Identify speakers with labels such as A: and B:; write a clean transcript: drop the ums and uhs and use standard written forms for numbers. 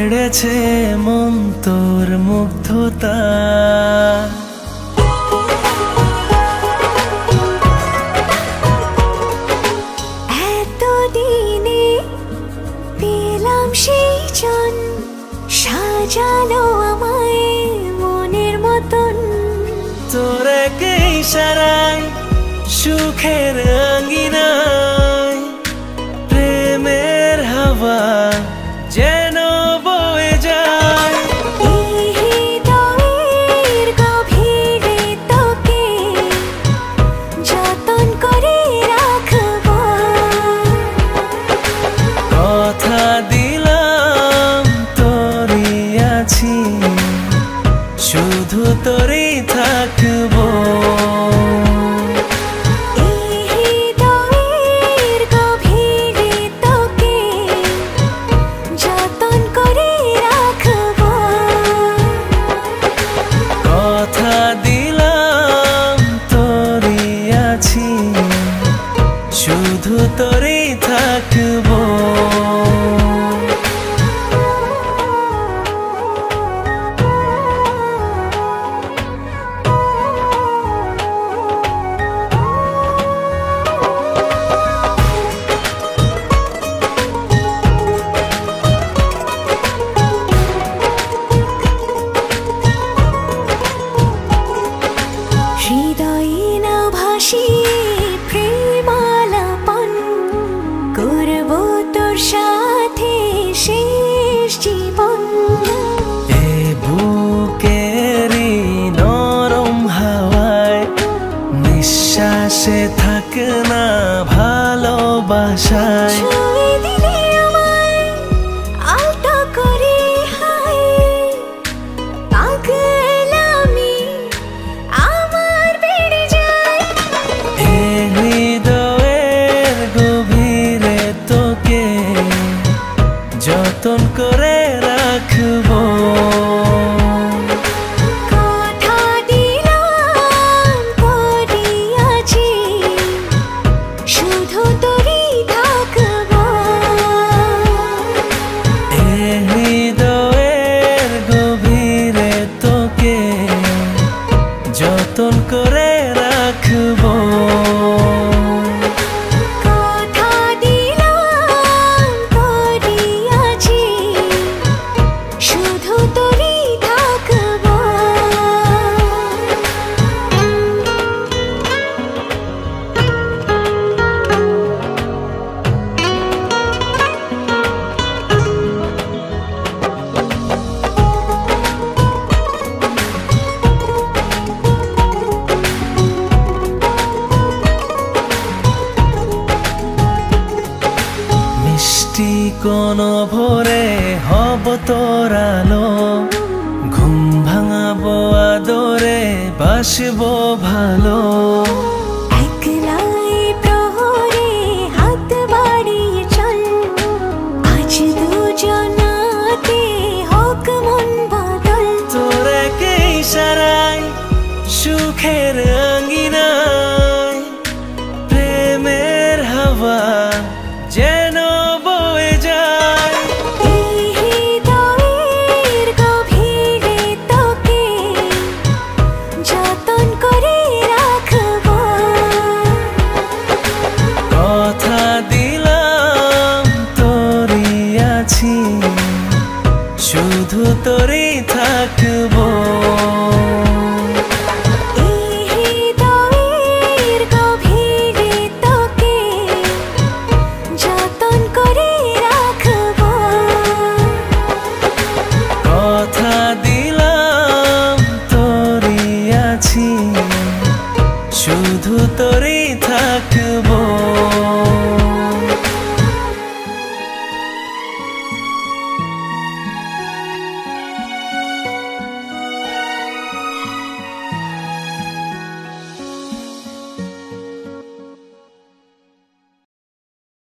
A: কেড়েছে মন তোর মুগ্ধতা।
B: এতদিনে পেলাম সেই জন, সাজালো আমায় মনের মতন।
A: তোর এক ইশারায় সুখের আঙ্গিনায় প্রেমের হাওয়া যেন বয়ে যায়।
B: এই হৃদয়ের গভীরে তোকে যতন করে রাখবো।
A: কথা দিলাম তোরই আছি, শুধু তোরই থাকবো। কথা দিলাম তোরই আছি, শুধু তোরই থাকবো।
B: হৃদয়ে না ভাসি প্রেমালাপন করব তোর সাথে শেষ জীবন।
A: এ বুকেরই নরম হাওয়ায় নিঃশ্বাসে থাক না ভালোবাসায়।
B: ছুঁয়ে দিলে আমায় আলতো করে হায়, পাগলামি আমার বেড়ে যায়।
A: এ হৃদয়ের গভীরে তোকে যতন করে রাখবো।
B: কথা দিলাম তোরই আছি, শুধু তোরই থাকবো।
A: এ হৃদয়ের গভীরে তোকে যতন করে রাখবো।
B: কথা দিলাম তোরই আছি, শুধু তোরই থাকবো।
A: মিষ্টি কোন ভোরে হব তোর আলো, ঘুম ভাঙাবো আদরে বাসবো ভালো।